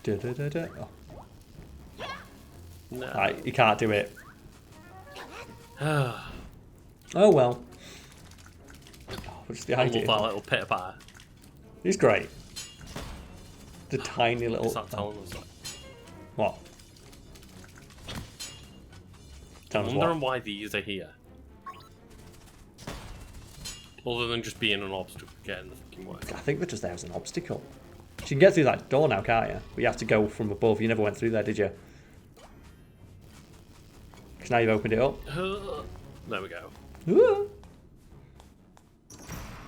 Oh. No. Right, you can't do it. Oh well. What's the I idea? love that little pitter patter. He's great. The tiny little. What's that telling us? What? I'm wondering why these are here. Other than just being an obstacle, getting the fucking work. I think they're just there as an obstacle. You can get through that door now, can't you? But you have to go from above. You never went through there, did you? Because now you've opened it up. There we go. Ooh.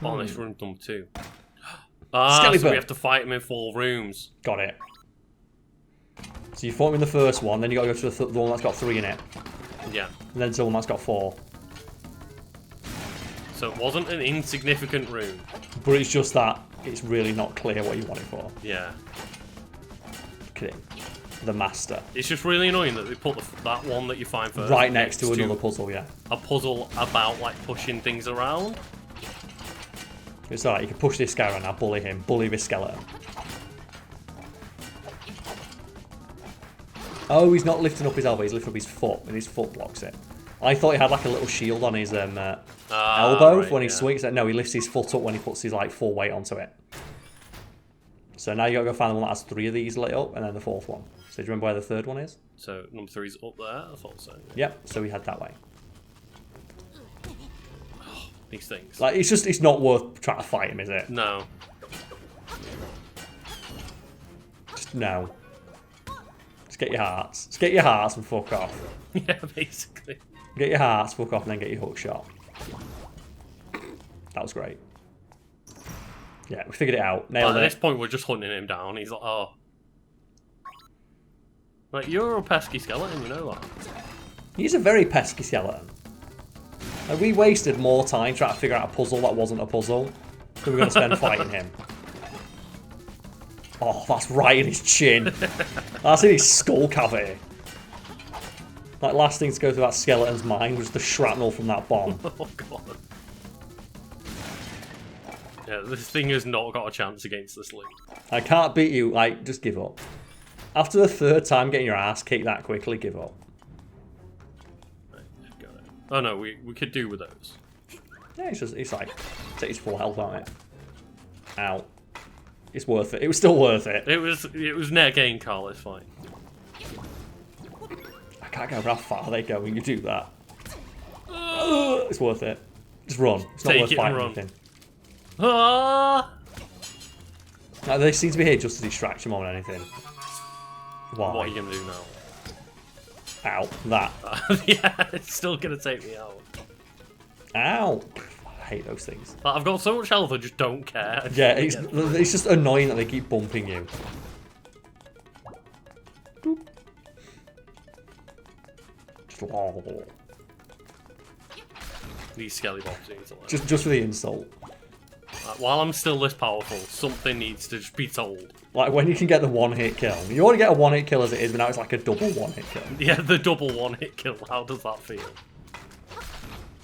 Oh, this room number 2. So we have to fight him in 4 rooms. Got it. So you fought him in the first one, then you got to go to the one that's got 3 in it. Yeah. And then to the one that's got 4. So it wasn't an insignificant room. But it's just that it's really not clear what you want it for. Yeah. Look at him. The master. It's just really annoying that they put that one that you find first right next to another puzzle, yeah. A puzzle about like pushing things around. It's alright, you can push this guy around now, bully him, bully this skeleton. Oh, he's not lifting up his elbow, he's lifting up his foot, and his foot blocks it. I thought he had like a little shield on his elbow right, when he swings. No, he lifts his foot up when he puts his like full weight onto it. So now you gotta go find the one that has 3 of these lit up, and then the 4th one. So do you remember where the 3rd one is? So number 3 is up there, I thought so. Yep, so we head that way. These things. Like, it's not worth trying to fight him, is it? No. Just no. Just get your hearts. Just get your hearts and fuck off. Yeah, basically. Get your hearts, fuck off, and then get your hook shot. That was great. Yeah, we figured it out. Nailed it. At this point, we're just hunting him down. He's like, oh. Like, you're a pesky skeleton, you know that. He's a very pesky skeleton. Like, we wasted more time trying to figure out a puzzle that wasn't a puzzle than we were going to spend fighting him. Oh, that's right in his chin. That's in his skull cavity. Like, last thing to go through that skeleton's mind was the shrapnel from that bomb. Oh, God. Yeah, this thing has not got a chance against this league. I can't beat you. Like, just give up. After the 3rd time getting your ass kicked that quickly, give up. Got it. Oh no, we could do with those. Yeah, it's like, take his full health on it. Ow. It's worth it. It was still worth it. It was net gain, Carl, it's fine. I can't go how far they go when you do that. It's worth it. Just run. It's not worth fighting anything. Ah! Like, they seem to be here just to distract you more than anything. Why? What are you going to do now? Ow. That. Yeah, it's still going to take me out. Ow. I hate those things. Like, I've got so much health, I just don't care. Yeah, it's just annoying that they keep bumping you. Boop. Just lol. These skelly bombs need to learn. Just for the insult. While I'm still this powerful, something needs to just be told. Like when you can get the 1-hit kill. You already get a 1-hit kill as it is, but now it's like a double 1-hit kill. Yeah, the double 1-hit kill. How does that feel?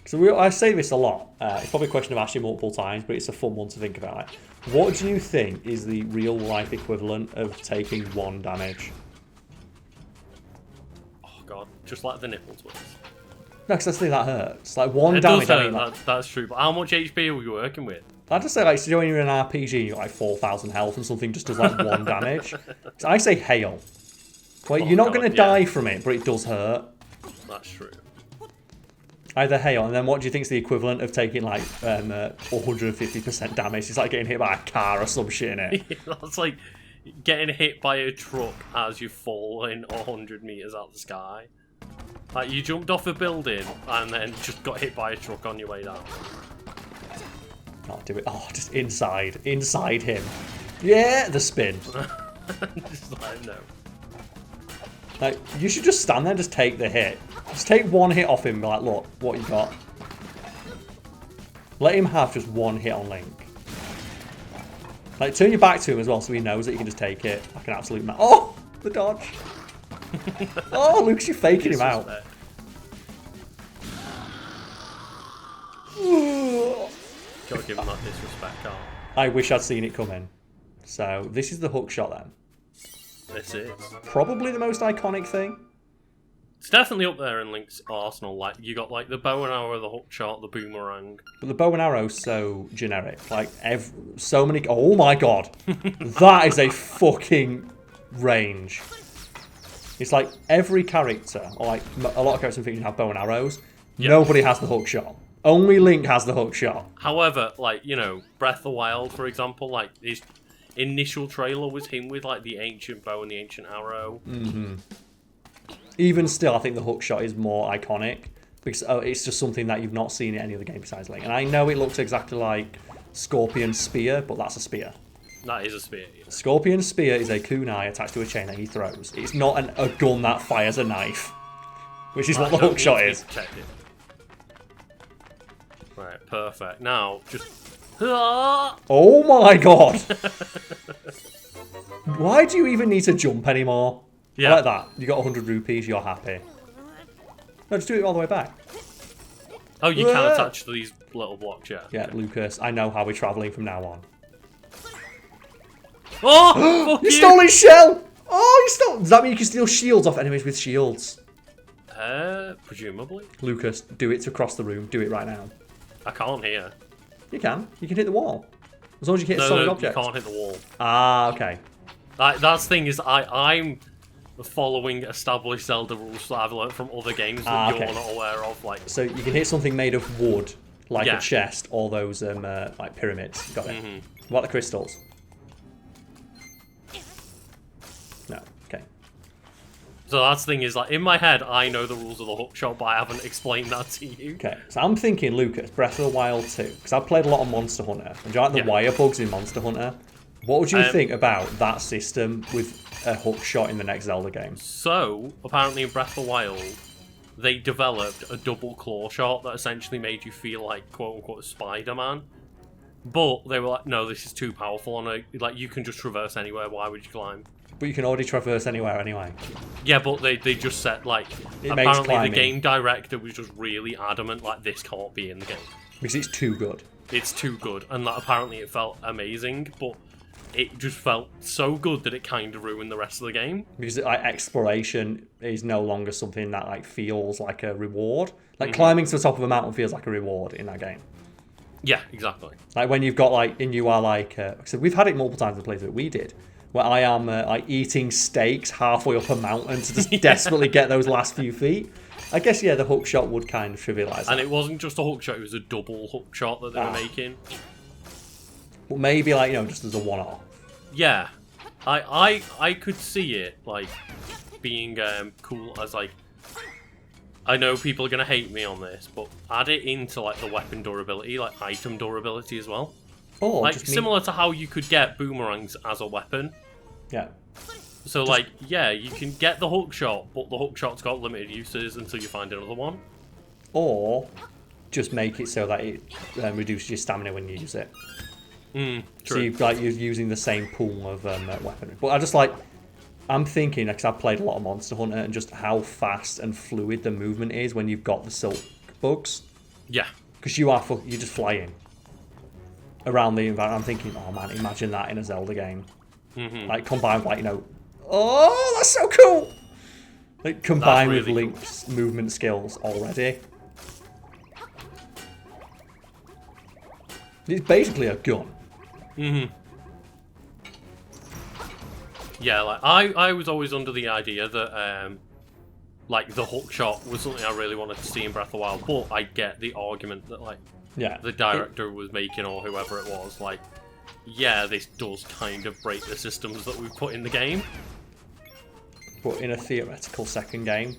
So I say this a lot. It's probably a question I've asked you multiple times, but it's a fun one to think about. What do you think is the real life equivalent of taking 1 damage? Oh god, just like the nipple twist. No, because that hurts. Like 1 it damage. Does hurt, I mean, like, that's true. But how much HP are we working with? I'd just say, like, so when you're in an RPG and you're like 4,000 health and something just does like 1 damage. So I say hail. Like, you're not going to die from it, but it does hurt. That's true. Either hail, and then what do you think is the equivalent of taking like 150% damage? It's like getting hit by a car or some shit in it. That's like getting hit by a truck as you're falling 100 meters out the sky. Like you jumped off a building and then just got hit by a truck on your way down. Oh, do it. Oh, just inside him. Yeah, the spin. Just like, no. Like, you should just stand there and just take the hit. Just take 1 hit off him and be like, look, what you got. Let him have just 1 hit on Link. Like, turn your back to him as well so he knows that you can just take it like an absolute man. Oh, the dodge. Oh, Luke's you faking him out. Gotta give him that disrespect, Carl. I wish I'd seen it coming. So, this is the hook shot then. this is. Probably the most iconic thing. It's definitely up there in Link's arsenal. Like, you got like the bow and arrow, the hook shot, the boomerang. But the bow and arrow's so generic. Like, so many... Oh my god. That is a fucking range. It's like every character, or like a lot of characters in fiction have bow and arrows. Yep. Nobody has the hook shot. Only Link has the hook shot. However, like, you know, Breath of the Wild, for example, like, his initial trailer was him with, like, the ancient bow and the ancient arrow. Mm-hmm. Even still, I think the hook shot is more iconic, because it's just something that you've not seen in any other game besides Link. And I know it looks exactly like Scorpion's spear, but that's a spear. That is a spear. Yeah. Scorpion's spear is a kunai attached to a chain that he throws. It's not a gun that fires a knife, which is what the hook shot is. Right, perfect. Now, just... Oh my god! Why do you even need to jump anymore? Yeah. I like that. You got 100 rupees, you're happy. No, just do it all the way back. Oh, you can attach to these little blocks, yeah. Yeah, Lucas, I know how we're travelling from now on. Oh! You stole his shell! Oh, you stole... Does that mean you can steal shields off enemies with shields? Presumably. Lucas, do it to cross the room. Do it right now. I can't here. You can. You can hit the wall. As long as you hit solid objects. You can't hit the wall. Ah, okay. That's the thing is, I'm following established Zelda rules that I've learned from other games that you're not aware of. Like, so you can hit something made of wood, like a chest, or those like pyramids. Got it. Mm-hmm. What about the crystals? No. Okay. So that's the thing is, like, in my head, I know the rules of the hook shot, but I haven't explained that to you. Okay, so I'm thinking, Lucas, Breath of the Wild 2, because I've played a lot of Monster Hunter, and do you like the wire bugs in Monster Hunter? What would you think about that system with a hook shot in the next Zelda game? So, apparently in Breath of the Wild, they developed a double claw shot that essentially made you feel like, quote-unquote, Spider-Man. But they were like, no, this is too powerful, and like, you can just traverse anywhere, why would you climb? But you can already traverse anywhere anyway. Yeah, but they just said, like, apparently the game director was just really adamant, like, this can't be in the game. Because it's too good. It's too good, and that apparently it felt amazing, but it just felt so good that it kind of ruined the rest of the game. Because like, exploration is no longer something that like feels like a reward. Like climbing to the top of a mountain feels like a reward in that game. Yeah, exactly. Like when you've got like, and you are like, so we've had it multiple times in the playthrough we did, where I am like eating steaks halfway up a mountain to just desperately get those last few feet. I guess, yeah, the hook shot would kind of trivialise that. And it wasn't just a hook shot, it was a double hook shot that they were making. But maybe, like, you know, just as a one-off. Yeah. I could see it, like, being cool as, like... I know people are going to hate me on this, but add it into, like, the weapon durability, like, item durability as well. Oh, like, similar to how you could get boomerangs as a weapon. Yeah. So, like, yeah, you can get the hook shot, but the hook shot's got limited uses until you find another one. Or just make it so that it reduces your stamina when you use it. True. So you're using the same pool of weaponry. But I just like, I'm thinking, because I've played a lot of Monster Hunter, and just how fast and fluid the movement is when you've got the silk bugs. Yeah. Because you're just flying around the environment. I'm thinking, oh man, imagine that in a Zelda game. Like combined with, like, you know, oh, that's so cool. Like combined with Link's movement skills already. It's basically a gun. Yeah, like I was always under the idea that like the hook shot was something I really wanted to see in Breath of the Wild, but I get the argument that like the director was making, or whoever it was, like, yeah, this does kind of break the systems that we've put in the game. But in a theoretical second game,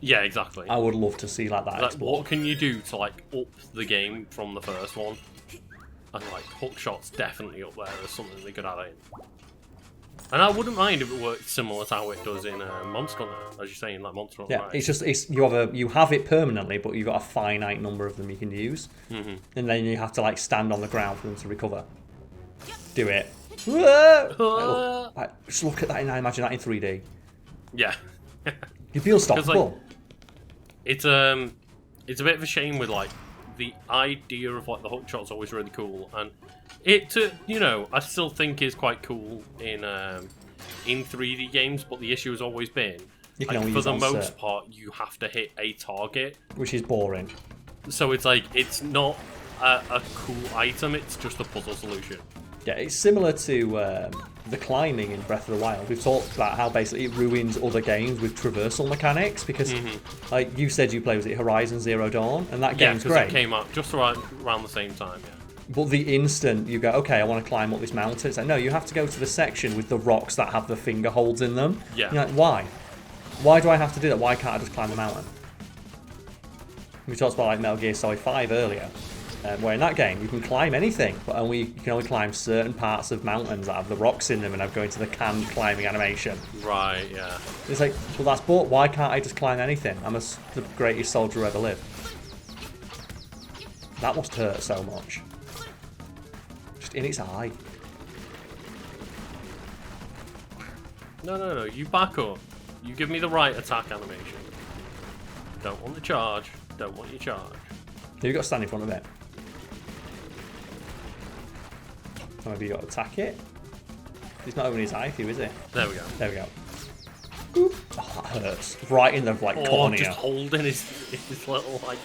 yeah, exactly. I would love to see like that. Like, what can you do to like up the game from the first one? And like hook shots definitely up there as something they could add in. And I wouldn't mind if it worked similar to how it does in Monster Hunter, as you're saying, like Monster Hunter. Yeah, it's you have it permanently, but you've got a finite number of them you can use, and then you have to like stand on the ground for them to recover. Do it. Just look at that, and I imagine that in 3D. Yeah. You'd be unstoppable. Like, it's a bit of a shame with like the idea of like the hook shot's always really cool, and it you know, I still think is quite cool in in 3D games, but the issue has always been, like, for the most part, you have to hit a target. Which is boring. So it's like, it's not a cool item, it's just a puzzle solution. Yeah, it's similar to the climbing in Breath of the Wild. We've talked about how basically it ruins other games with traversal mechanics because, like you said, you play, was it Horizon Zero Dawn? And that game's great. Yeah, because it came out just around the same time, yeah. But the instant you go, okay, I want to climb up this mountain, it's like, no, you have to go to the section with the rocks that have the finger holds in them. Yeah. You're like, why? Why do I have to do that? Why can't I just climb the mountain? We talked about like Metal Gear Solid 5 earlier, where in that game you can climb anything, but you can only climb certain parts of mountains that have the rocks in them and have going to the canned climbing animation. Right, yeah. It's like, well, that's but why can't I just climb anything? I'm the greatest soldier who ever lived. That must hurt so much. Just in its eye. No, you back up. You give me the right attack animation. Don't want the charge. Don't want your charge. You've got to stand in front of it. Or maybe you've got to attack it. He's not opening his eye for you, is he? There we go. There we go. Oop. Oh, that hurts. Right in the cornea. Just holding his little, like,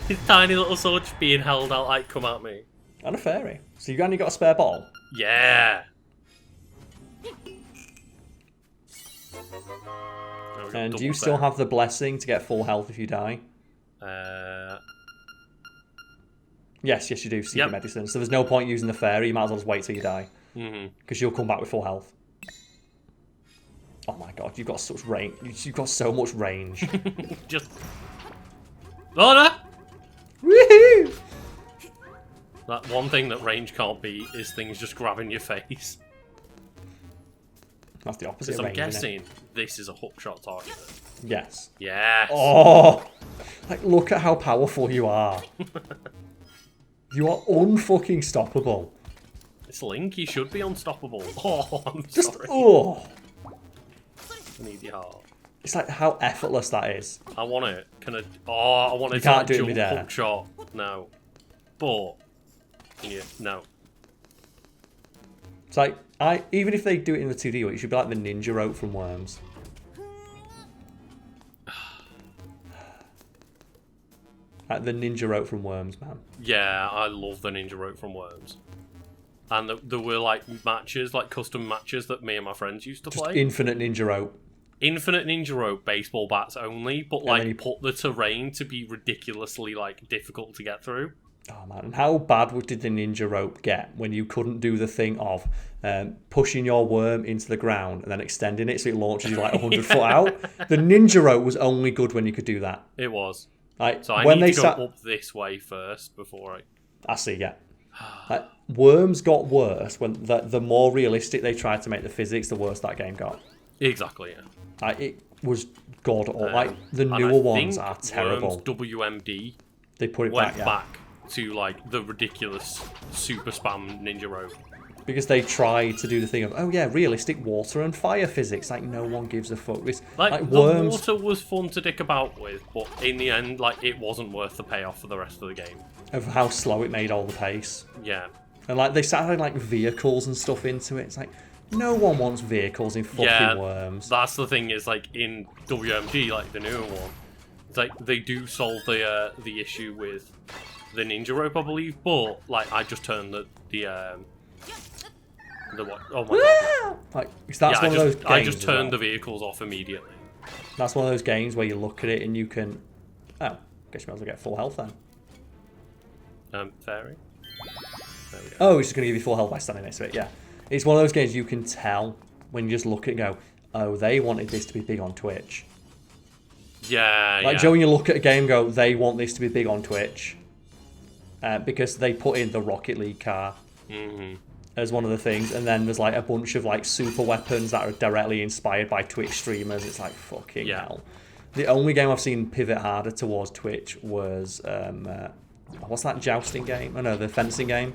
his tiny little sword just being held out like, come at me. And a fairy. So you've only got a spare bottle? Yeah. And do you still have the blessing to get full health if you die? Yes, you do. Secret medicine. So there's no point using the fairy. You might as well just wait till you die. Because you'll come back with full health. Oh my god, you've got such range. You've got so much range. Just... Oh no! Woohoo! That one thing that range can't be is things just grabbing your face. That's the opposite. I'm guessing this is a hookshot target. Yes. Yes. Oh, like look at how powerful you are. You are unfucking stoppable. It's Link. He should be unstoppable. Oh, I'm just sorry. Oh. I need your heart. It's like how effortless that is. I want it. Can I? Oh, I want it. You can't to do it midair. Hookshot. No. But. Yeah. No. It's like even if they do it in the 2D way, it should be like the ninja rope from Worms. Like the ninja rope from Worms, man. Yeah, I love the ninja rope from Worms. And there were like matches, like custom matches that me and my friends used to play. Infinite ninja rope. Infinite ninja rope, baseball bats only, but like put the terrain to be ridiculously like difficult to get through. Oh man, and how bad did the ninja rope get when you couldn't do the thing of pushing your worm into the ground and then extending it so it launches you like 100 foot out? The ninja rope was only good when you could do that. It was. Like, so I need to go up this way first before I see, yeah. Like, Worms got worse when the more realistic they tried to make the physics, the worse that game got. Exactly, yeah. Like, it was god awful. Like the newer ones are terrible. Worms WMD. They put it went back to like the ridiculous super spam ninja rope. Because they tried to do the thing of, oh yeah, realistic water and fire physics. Like, no one gives a fuck. Like the Worms... water was fun to dick about with, but in the end, like, it wasn't worth the payoff for the rest of the game. Of how slow it made all the pace. Yeah. And like they started like vehicles and stuff into it. It's like, no one wants vehicles in fucking Worms. That's the thing is, like, in WMG, like the newer one, it's like they do solve the issue with the ninja rope, I believe, but like I just turned the what? Oh my god! Like that's one of those games. I just turned the vehicles off immediately. That's one of those games where you look at it and you can. Oh, guess you might as well get full health then. Fairy. There we go. Oh, it's just gonna give you full health by standing next to it. Yeah, it's one of those games you can tell when you just look at it and go, oh, they wanted this to be big on Twitch. Yeah. Like Joe, when you look at a game, and go, they want this to be big on Twitch. Because they put in the Rocket League car as one of the things, and then there's like a bunch of like super weapons that are directly inspired by Twitch streamers. It's like fucking hell. The only game I've seen pivot harder towards Twitch was what's that jousting game? Oh no, the fencing game.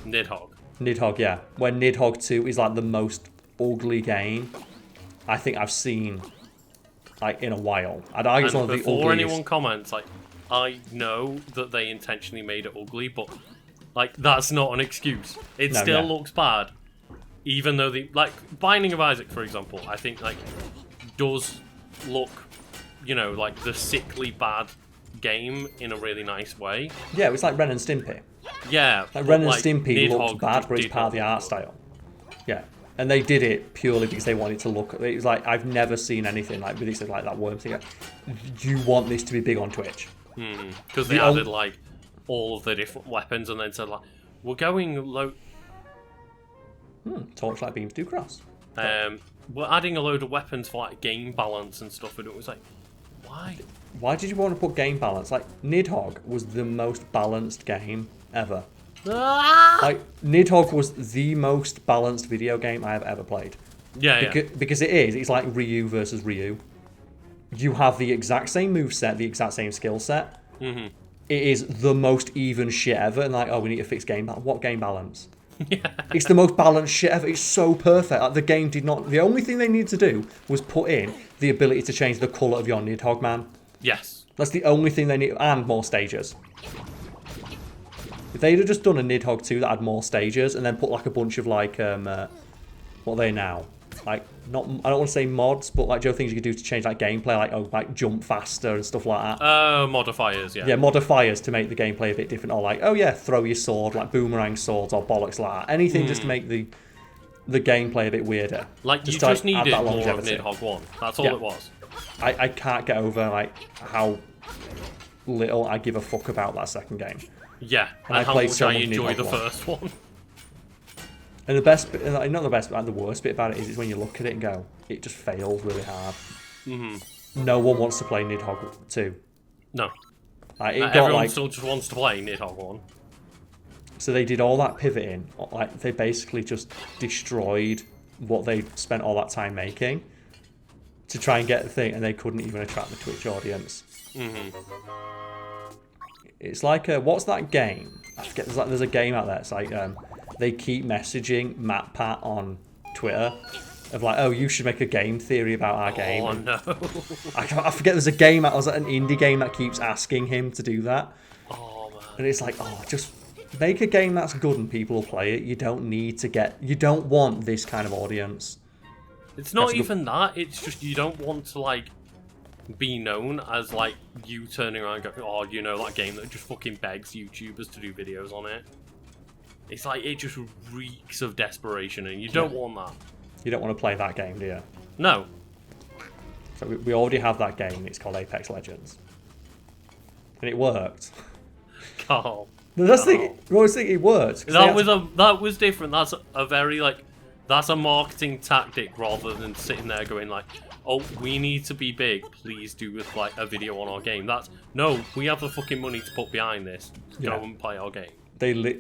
Nidhogg. Nidhogg, yeah. Where Nidhogg 2 is like the most ugly game I think I've seen like in a while. I'd argue it's one of the ugliest. Before anyone comments, like, I know that they intentionally made it ugly, but like that's not an excuse. It still looks bad. even though like Binding of Isaac, for example, I think like does look, you know, like the sickly bad game in a really nice way. Yeah, it was like Ren and Stimpy. Yeah, like Ren and Stimpy looks bad, but it's part of the art style. Yeah, and they did it purely because they wanted to look. It was like I've never seen anything like with this, like that worm thing. You want this to be big on Twitch because they added like all of the different weapons, and then said like we're going low. Torchlight beams do cross. We're adding a load of weapons for like game balance and stuff, and it was like, why? Why did you want to put game balance? Like Nidhogg was the most balanced game ever. Like Nidhogg was the most balanced video game I have ever played. Yeah, because it is. It's like Ryu versus Ryu. You have the exact same moveset, the exact same skill set. It is the most even shit ever. And like, oh, we need to fix game balance. What game balance? It's the most balanced shit ever. It's so perfect. Like, the game did not. The only thing they needed to do was put in the ability to change the colour of your Nidhogg man. Yes. That's the only thing they need, and more stages. If they'd have just done a Nidhogg 2 that had more stages, and then put like a bunch of like, what are they now? Like, not, I don't want to say mods, but like, things you could do to change like gameplay, like, oh, like jump faster and stuff like that. Modifiers, yeah. Yeah, modifiers to make the gameplay a bit different, or like, oh yeah, throw your sword, like boomerang swords or bollocks like that. Anything just to make the gameplay a bit weirder. Like, you just needed more of Nidhogg 1. That's all it was. I can't get over like how little I give a fuck about that second game. Yeah, and how much I enjoy the first one. And the best bit, not the best, but the worst bit about it is when you look at it and go, it just failed really hard. No one wants to play Nidhogg 2. No. Everyone still just wants to play Nidhogg 1. So they did all that pivoting. Like, they basically just destroyed what they spent all that time making to try and get the thing, and they couldn't even attract the Twitch audience. It's like, what's that game? I forget, there's a game out there, it's like, they keep messaging MatPat on Twitter of like, oh, you should make a game theory about our game. Oh, no. I forget, there's a game, it was like an indie game that keeps asking him to do that. Oh, man. And it's like, oh, just make a game that's good and people will play it. You don't need to you don't want this kind of audience. It's not even that, it's just you don't want to, like, be known as, like, you turning around and going, oh, you know, that game that just fucking begs YouTubers to do videos on it. It's like, it just reeks of desperation, and you don't want that. You don't want to play that game, do you? No. So we already have that game, it's called Apex Legends. And it worked. Carl. That's the thing, I always think it worked. That was different, that's a very, like, that's a marketing tactic rather than sitting there going like, oh, we need to be big, please do with like a video on our game. No, we have the fucking money to put behind this. Go and play our game.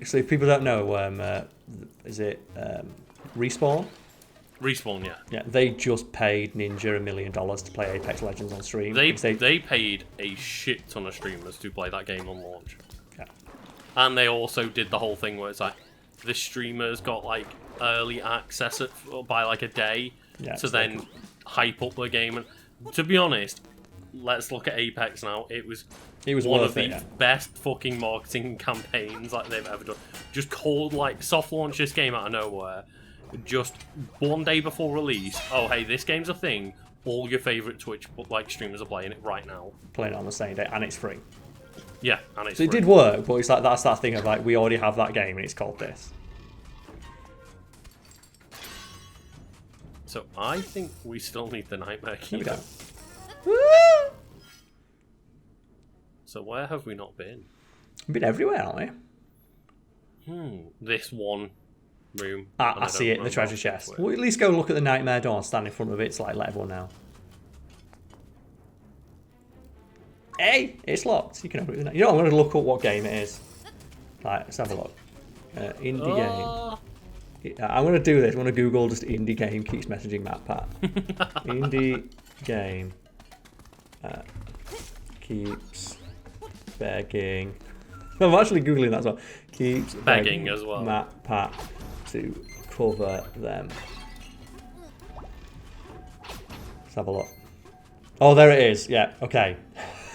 So if people don't know, is it Respawn? Respawn, yeah. Yeah, they just paid Ninja $1 million to play Apex Legends on stream. They paid a shit ton of streamers to play that game on launch. Yeah. And they also did the whole thing where it's like, the streamers got like early access by like a day to then hype up the game. And to be honest, let's look at Apex now. It was one of the best fucking marketing campaigns like they've ever done. Just cold, like, soft launch this game out of nowhere. Just one day before release. Oh, hey, this game's a thing. All your favourite Twitch like streamers are playing it right now. Playing it on the same day, and it's free. Yeah, and it's free. It did work, but it's like that's that thing of like we already have that game and it's called this. So I think we still need the Nightmare Key. So where have we not been? We've been everywhere, aren't we? This one room. I see it, the treasure chest. We'll at least go look at the Nightmare door and stand in front of it to like let everyone know. Hey, it's locked. You can open it. You know, I'm going to look up what game it is. Right, let's have a look. Indie game. I'm going to do this. I'm going to Google just indie game keeps messaging MatPat. Indie game keeps begging. I'm actually Googling that as well. Keeps begging as well. MatPat to cover them. Let's have a look. Oh, there it is. Yeah, okay.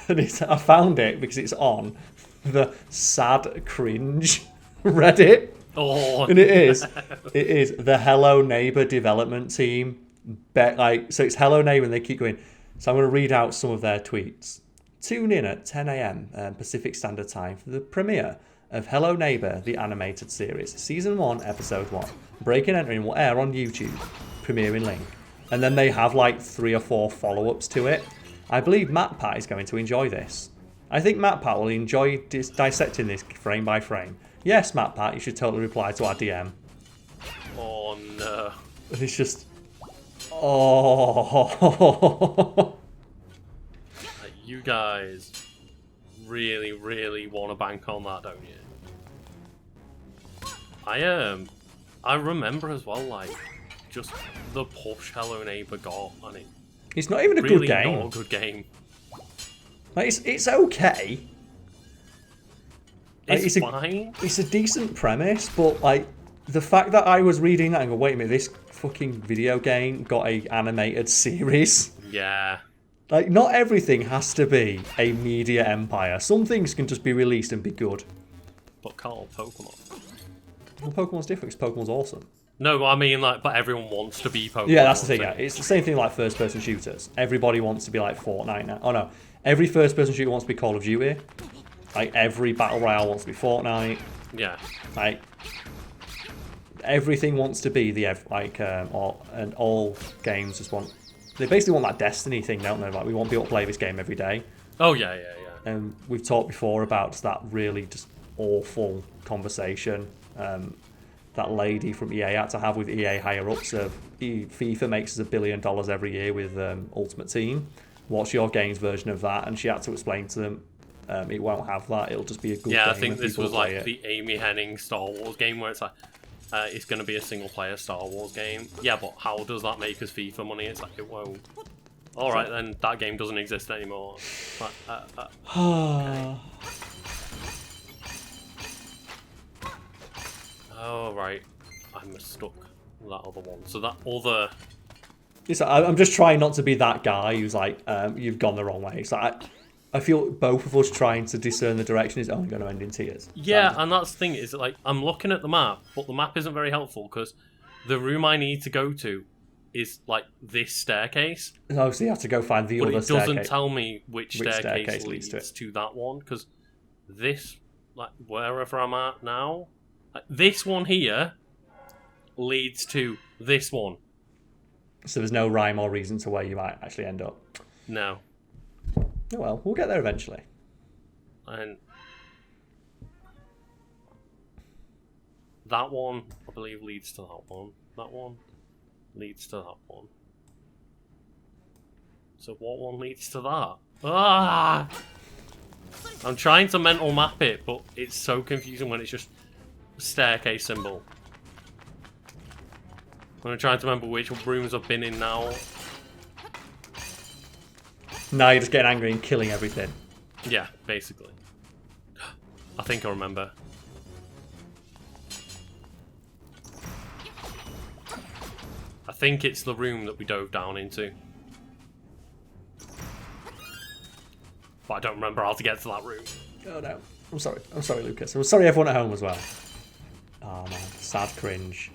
I found it because it's on the sad cringe Reddit. Oh, and it is the Hello Neighbor development team. So it's Hello Neighbor, and they keep going. So I'm going to read out some of their tweets. Tune in at 10 a.m. Pacific Standard Time for the premiere of Hello Neighbor, the animated series, Season 1, Episode 1. Breaking and Entering will air on YouTube. Premiering link. And then they have like 3 or 4 follow-ups to it. I believe MatPat is going to enjoy this. I think MatPat will enjoy dissecting this frame by frame. Yes, MatPat, you should totally reply to our DM. Oh no. And it's just... Oh... You guys really, really want to bank on that, don't you? I remember as well, like, just the push Hello Neighbor got, and it's not even a really good game. Not a good game. Like, it's okay. Like, It's fine. It's a decent premise, but like the fact that I was reading that and go, wait a minute, this fucking video game got a animated series. Yeah. Like, not everything has to be a media empire. Some things can just be released and be good. But Carl, Pokemon. Well, Pokemon's different because Pokemon's awesome. No, I mean, like, but everyone wants to be Pokemon. Yeah, that's the thing, yeah. It's the same thing like first-person shooters. Everybody wants to be like Fortnite now. Oh, no. Every first-person shooter wants to be Call of Duty. Like, every Battle Royale wants to be Fortnite. Yeah. Like, everything wants to be and all games just want... They basically want that Destiny thing, don't they? Like, we want people to play this game every day. Oh, yeah. And we've talked before about that really just awful conversation that lady from EA had to have with EA higher-ups of FIFA makes us $1 billion every year with Ultimate Team. What's your game's version of that? And she had to explain to them it won't have that. It'll just be a good game. Yeah, I think this was like the Amy Hennig Star Wars game where it's like, it's going to be a single-player Star Wars game. Yeah, but how does that make us FIFA money? It's like, it won't. All right, then that game doesn't exist anymore. Okay. Oh, right. I mistook that other one. So that other... I'm just trying not to be that guy who's like, you've gone the wrong way. So I feel both of us trying to discern the direction is only going to end in tears. Yeah, and that's the thing, is like, I'm looking at the map, but the map isn't very helpful because the room I need to go to is like this staircase. Oh, so you have to go find the other staircase. But it doesn't tell me which staircase leads to that one, because this, like, wherever I'm at now, like, this one here leads to this one. So there's no rhyme or reason to where you might actually end up. No. Oh well, we'll get there eventually. And that one, I believe, leads to that one. That one leads to that one. So what one leads to that? Ah! I'm trying to mental map it, but it's so confusing when it's just a staircase symbol. I'm trying to remember which rooms I've been in now. Now you're just getting angry and killing everything. Yeah, basically. I think I remember. I think it's the room that we dove down into. But I don't remember how to get to that room. Oh no. I'm sorry, Lucas. I'm sorry everyone at home as well. Oh man, sad cringe.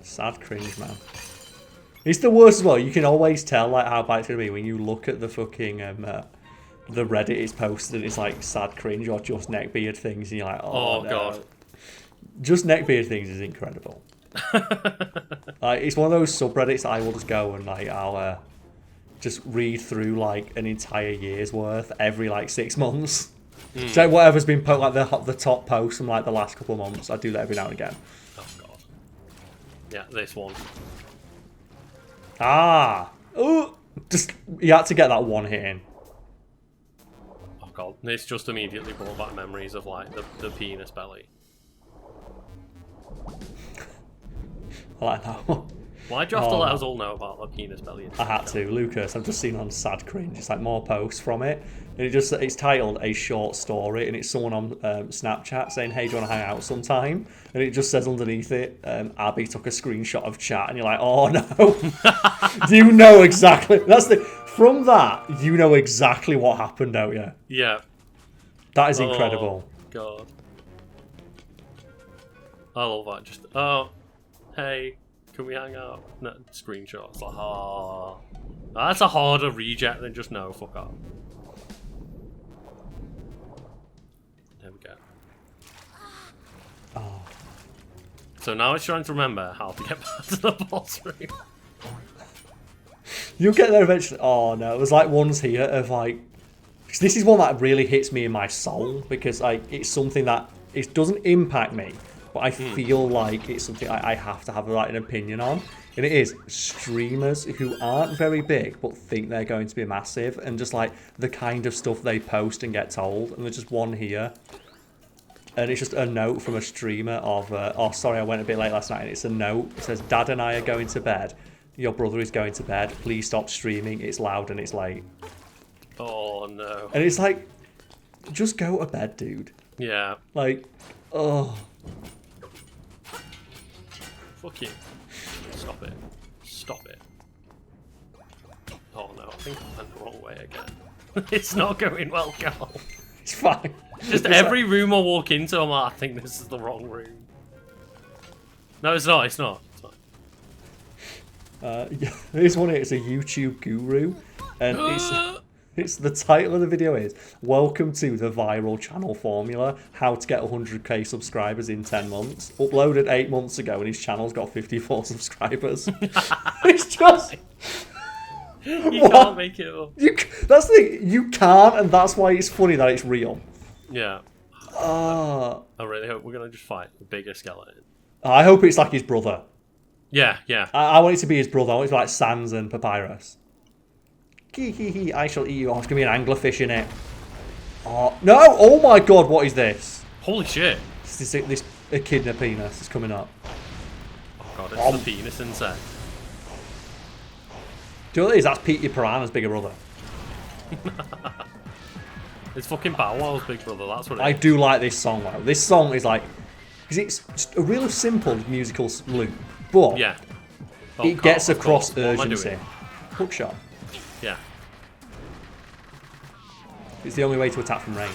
Sad cringe, man. It's the worst as well. You can always tell like how bad it's going to be when you look at the fucking the Reddit it's posted and it's like sad cringe or just neckbeard things and you're like, oh no. God. Just neckbeard things is incredible. It's one of those subreddits that I will just go and like I'll just read through like an entire year's worth every like 6 months. So whatever's been like the top post from like the last couple of months, I do that every now and again. Oh god. Yeah, this one. Ah! Oh! Just you had to get that one hit in. Oh god, this just immediately brought back memories of like the penis belly. I like that one. Why'd you have to let us all know about the penis belly? I had to, Lucas. I've just seen on Sad Cringe. It's like more posts from it, and it's titled a short story, and it's someone on Snapchat saying, "Hey, do you want to hang out sometime?" And it just says underneath it, "Abby took a screenshot of chat," and you're like, "Oh no!" You know exactly. From that, you know exactly what happened, don't you? Yeah. That is incredible. God. I love that. Just, oh, hey, can we hang out? No, screenshots. Like, oh. That's a harder reject than just no, fuck off. There we go. Oh. So now it's trying to remember how to get back to the boss room. You'll get there eventually. Oh no, there's like ones here of like... This is one that really hits me in my soul because like it's something that it doesn't impact me, but I feel like it's something I have to have like an opinion on. And it is streamers who aren't very big but think they're going to be massive, and just like the kind of stuff they post and get told. And there's just one here, and it's just a note from a streamer of, oh sorry I went a bit late last night, and it's a note. It says, Dad and I are going to bed. Your brother is going to bed. Please stop streaming. It's loud and it's late. Oh no. And it's like, just go to bed, dude. Yeah. Like, oh. Fuck you. Stop it. Stop it. Oh no, I think I went the wrong way again. It's not going well, Carl. It's fine. Just every room I walk into, I'm like, I think this is the wrong room. No, it's not. It's not. It's not. Yeah, this one is a YouTube guru, and it's the title of the video is "Welcome to the Viral Channel Formula: How to Get 100k subscribers in 10 months." Uploaded 8 months ago, and his channel's got 54 subscribers. It's just you can't make it up. That's the thing. You can't, and that's why it's funny that it's real. Yeah. I really hope we're gonna just fight the bigger skeleton. I hope it's like his brother. Yeah, yeah. I want it to be his brother. I want it to be like Sans and Papyrus. I shall eat you. Oh, it's going to be an anglerfish in it. Oh, no! Oh my god, what is this? Holy shit. This echidna penis is coming up. Oh god, it's the penis insect. Do you know what it is? That's Peter Piranha's bigger brother. It's fucking Bow Wow's big brother, that's what it is. I do like this song, though. This song is like... Because it's just a real simple musical loop. But yeah. it gets across urgency. Hookshot. Yeah. It's the only way to attack from range.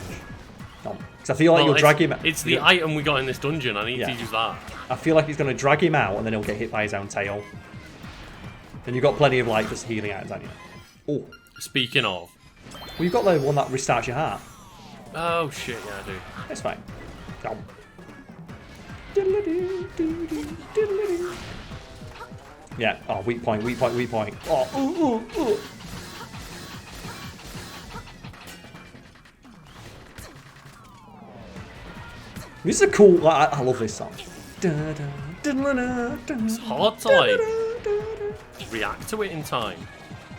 Because I feel like you'll drag him out. It's the item we got in this dungeon. I need to use that. I feel like he's going to drag him out and then he'll get hit by his own tail. And you've got plenty of like just healing items, haven't you? Oh. Speaking of. Well, you've got the one that restarts your heart. Oh shit, yeah, I do. It's fine. Yeah. Oh, weak point, weak point, weak point. Oh, This is a cool. Like, I love this song. It's hard to like react to it in time.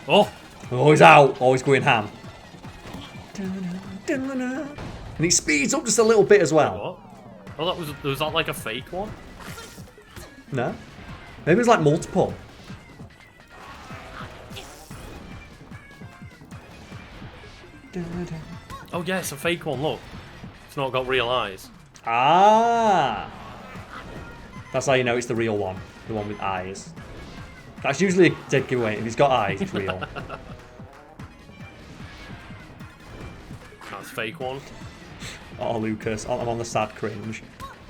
Oh. Oh, he's out. Oh, he's going ham. And it speeds up just a little bit as well. What? Oh, was that like a fake one? No. Maybe it's like multiple. Oh yeah, it's a fake one, look. It's not got real eyes. Ah. That's how you know it's the real one. The one with eyes. That's usually a dead giveaway. If he's got eyes, it's real. That's fake one. Oh, Lucas. I'm on the sad cringe.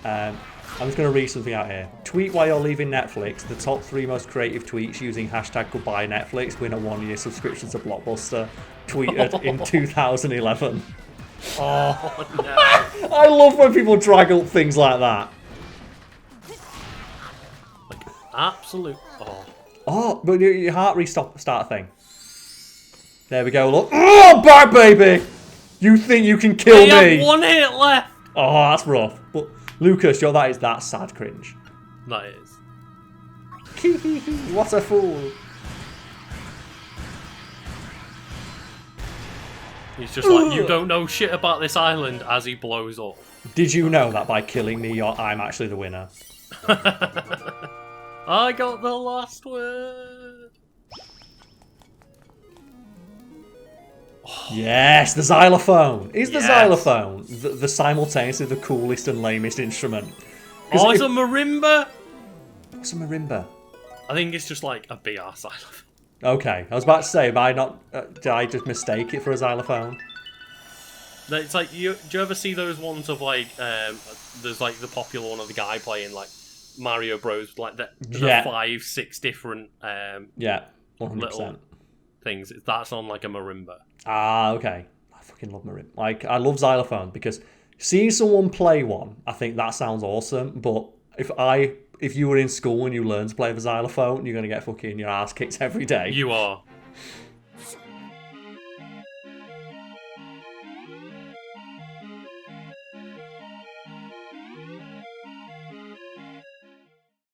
I'm just going to read something out here. Tweet while you're leaving Netflix. The top 3 most creative tweets using hashtag goodbye Netflix win a 1-year subscription to Blockbuster. Tweeted in 2011. Oh, no. I love when people drag up things like that. Like, absolute. Oh. Oh, but your heart restart thing. There we go, look. Oh, back, baby! You think you can kill me? I have 1 hit left! Oh, that's rough. But, Lucas, that sad cringe. That is. What a fool. He's just like, you don't know shit about this island as he blows up. Did you know that by killing me, I'm actually the winner? I got the last word. Yes, the xylophone. Is the xylophone the simultaneously the coolest and lamest instrument? Oh, it's a marimba? What's a marimba? I think it's just like a BR xylophone. Okay, I was about to say, did I just mistake it for a xylophone? It's like do you ever see those ones of like there's like the popular one of the guy playing like Mario Bros. Like the 5-6 different 100%. little things. That's on like a marimba. Ah, okay. I fucking love marimba. Like I love xylophone because seeing someone play one, I think that sounds awesome. But if you were in school and you learned to play the xylophone, you're gonna get fucking your ass kicked every day. You are.